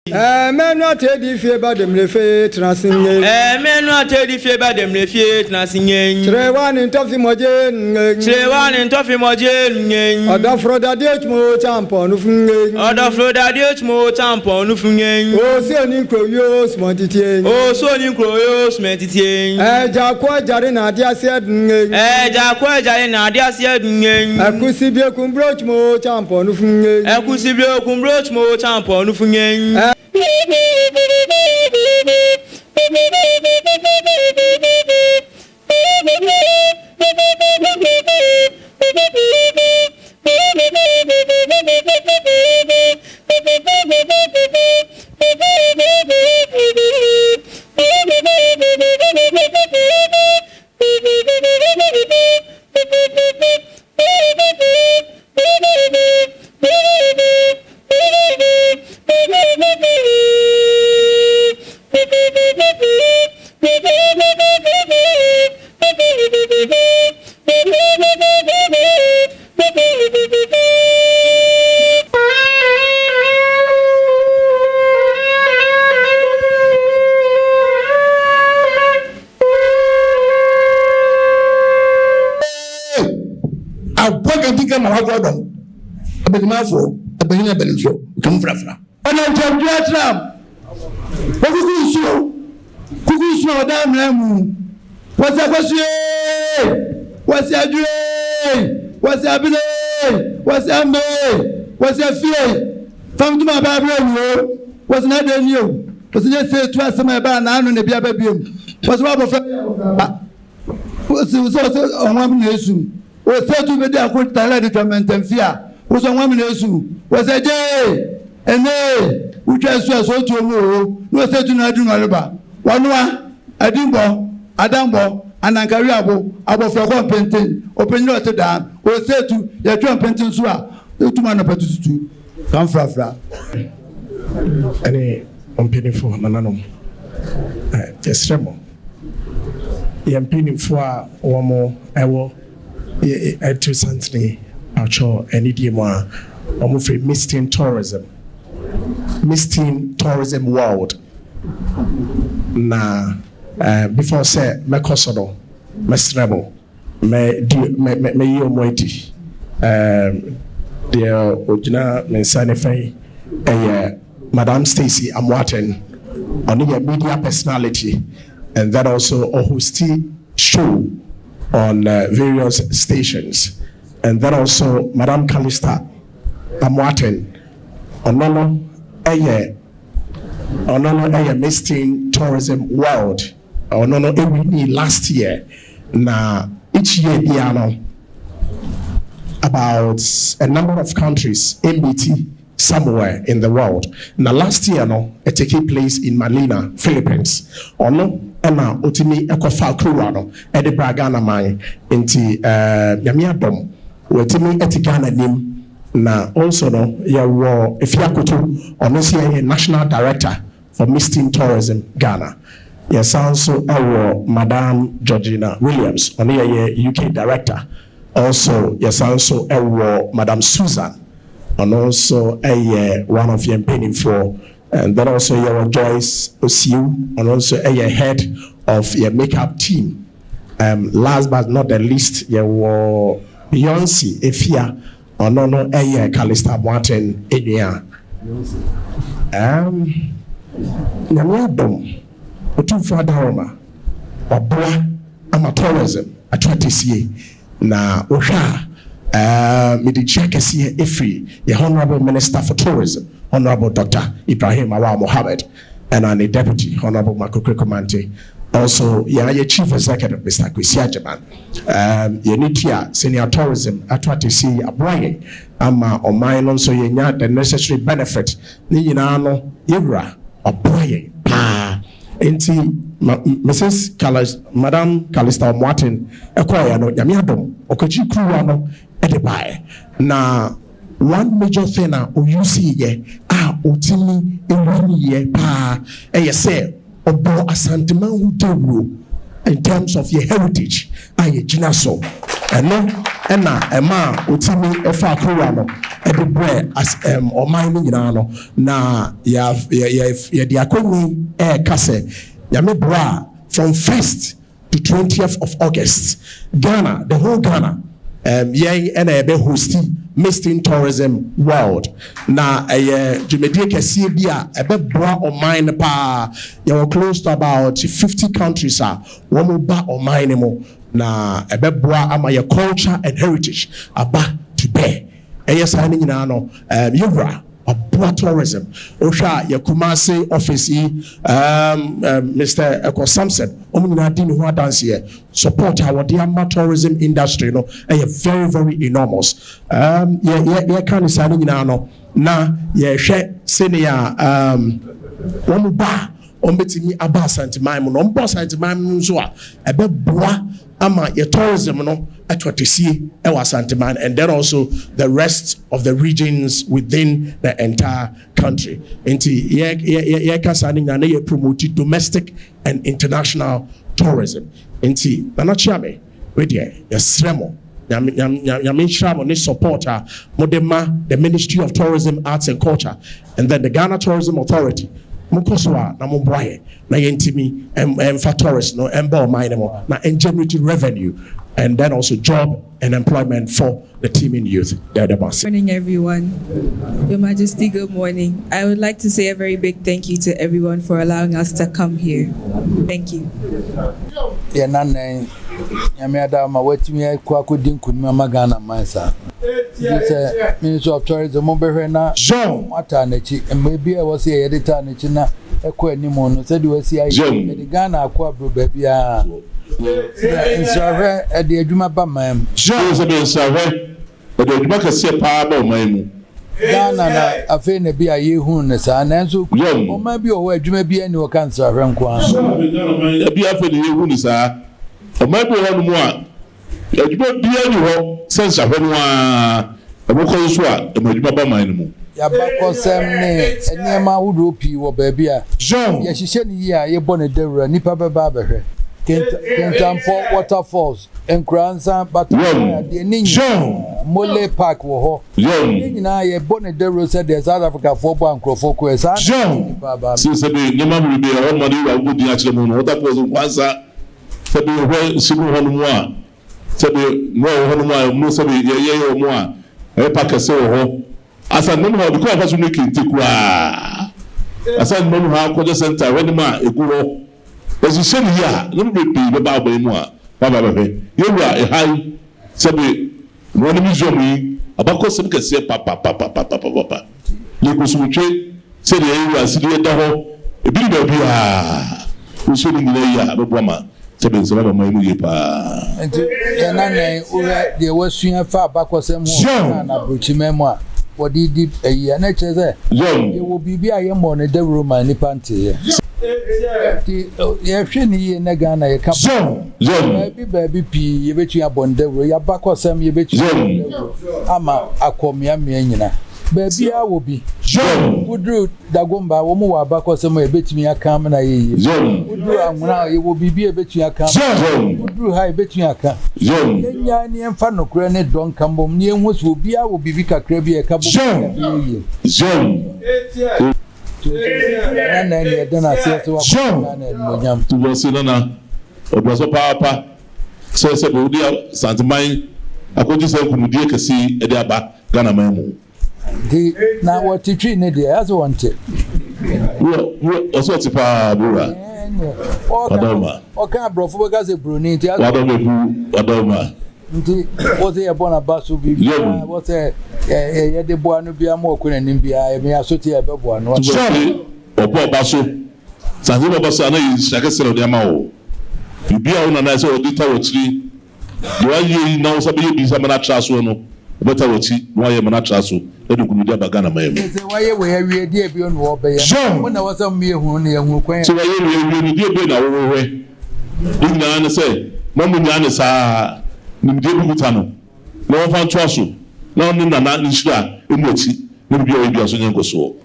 Men not the fear about them refe transinging. Men not the fear about them refe transinging. Trewan in Toffee Mojen. Trewan in Toffee Mojen. Other Froda Dutchmo tampon of Other Froda Dutchmo tampon of Oh, Sonny Croyos Montiting. Oh, Sonny Croyos Montiting. Jacqua Jarina, dear said. Jacqua Jarina, dear said. Accusibio Cumbrochmo tampon of Accusibio Cumbrochmo tampon of What's your fear? From to my Bible, was not the new. Was just say to us, my band, and the Biabium. Was Robert was also on 1 minute. Was said to be there, could tell the torment and fear. Was on 1 minute. Was a day and nay, which I saw so to move. No said to not do Nalaba. One, I didn't Adambo, and Ankariabo, about for one painting, open your down, was said to your two painting swap. The 2 man about to come from any unpainful Nanano. Yes, Remo. Yam pinning for one more. I will add to something. I'll show any demo. I'm afraid misting tourism world. Na before say me kosodo me strebo me yo moiti the original mensanify Madam Stacey Amoateng on the media personality, and that also a hosting show on various stations, and that also Madam Calista Amoateng on misting tourism world every last year. Now each year piano about a number of countries MBT somewhere in the world. Now last year it took place in Manila, Philippines. Emma Otimi Ekofa Kruano Edinburgh Ghana mine inti Yamiadom Otimi Etigana nim na also yawo Efiakutu Onosia National Director for Misting Tourism Ghana. Yes, also our Madam Georgina Williams, on UK Director. Also, yes, also our Madam Susan, and also one of your penny for, and then also your Joyce Osiu, and also a head of your makeup team. Last but not the least, your Beyonce Efia, or no, Calista Meusique Amoateng. Otumfuo Daroma Oboa amatourism atwatisi na ohwa medichakesi efri the Honorable Minister for Tourism, Honorable Dr. Ibrahim Awal Mohammed, and the Deputy Honorable Makokwe Komante. Also, your Chief Executive, Mr. Kwesi Agyemang. Yenitia Senior Tourism atwatisi abwaye ama oman also yenya the necessary benefit ni nyina no yewra abwaye pa. Enti Mrs. Madam Calista Amoateng ekoya no nyamiadom okoji kruwa no edibae na one major thing na oyusi ye otimi ewani ye pa say obo asanteman hu dewo in terms of your heritage aye gina so eno ena ema otimi efa kruwa no every bread as or mining no na ya the akoni kase yame bra from 1st to 20th of August. Ghana, the whole Ghana, yang and a hosting Misting Tourism World. Na Jumedi kesi bia ebe bra or mine pa you were close to about 50 countries one ba or mine mo na ebe bra ama your culture and heritage aba to bear. Yes, I know no Yura Abua tourism. Osha Yakumase office Mr. Eko Samson. Omina dini who dance here. Support our Diama tourism industry, no, very, very enormous. Yeah, can say no. Na share senior one ba ombetini aba santimaim no mbo santimaim nso a ebe boa ama your tourism no atwatisi ewa santiman, and then also the rest of the regions within the entire country. Inti ye kasani na ye promote domestic and international tourism. Inti nanachiame we there yesremo Yamishramo ni supporter Modema, the Ministry of Tourism, Arts and Culture, and then the Ghana Tourism Authority. Mukoswa na mumbraye na yentimi for tourists no embo minemo na generate revenue and then also job and employment for the teaming youth. Good morning, everyone. Your Majesty, good morning. I would like to say a very big thank you to everyone for allowing us to come here. Thank you. Yeah, nane. Yamiada ma wetimi kwa kudin kunma magana mansa. This Ministry of Tourism Moberena Jean Mata nechi maybe I was here editor nechi na ekwa animo no said we see the Ghana akwa bro baby a insure e de adwuma ba mam Jean se be insure e de adwuma kase pa ba mam Ghana na afi na bi a yehu ne sa nanso o ma bi o adwuma bi ani o kan insure nko an bi afi na yehu ne sa o ma bi ho no mu a adwuma bi ani ho sense ahwe no a eboko so a adwuma ba man mu ya ba kosem ne enema wudo pi wo ba bia Jean ya hihye ne yi a ye bɔ ne dawura nipa ba ba behwe Kentampo waterfalls enkransa batwa de ninyi Mole Park wo ho ninyi na ye bɔ ne dawura said the South Africa for bo ankrofo ko esa nipa ba se be nyama mu be o mo de wa gudi a kire mu no waterfalls kwansa se be ho sibu ho no mu a se be no ho no mu a mu se be ye mo a e park se wo ho asa no ho because afaso no kinti kwa asa no ho akɔje center when ma eguro as you say here no be be ba ba mu a ba ba ba yewura e hai se be no ni museum yi abakɔ sem kase pa le kusumtwe se de yewura sidi da ho e bi ba bi a uso ni le ya bo ma se be se ba ma mu ye pa enti na ura de wasua fa abakɔ sem ho na brochimemu a wodi di eyi na cheze ye wo bibi a ye mo ne dawuro ma ni pante ye ye hwe ni ye na Ghana ye ka baby pi ye betu ya bondawuro ya bakosem ye betu ama akomia nyina baby a wo bi wudru dagomba wo mu wa bakosem ye betu ya kam na ye wudru anwuna ye wo bibi ye betu ya kam wudru ha ye betu ya kam nya ni emfa nokure ne don kambom ni enhu so obi a wo bibi kakra bi e ka bo na ni dana se to wa na no nyam tu wo se na oboso papa se be odi santiman akoji se kumudie kesi e de aba Ghana mamu di na what tree ne dey as want it wo also ti pa bura Adoma okay brofo be gaze broni ti Adoma nti was e bona basu bi was e ye de boa no bia ma okuna nim bia e me asoti e be boa no obo basu sanzi bo basu ana yi shaka sero de ma o bibia una na se odita wotri do ayi na wo sabe bi sa mana traso no beta woti no aye mana traso e du kumudi abagana mayem se waye we awie de bi onu obe ye mo na wasam mi ehunu ne ehunu kwan se waye we awie ni de bi na wo we dinga na se mamu nya ne sa nimde buguta no na wo fa traso na onu na na nshira emoti no bi o bi aso nyenko so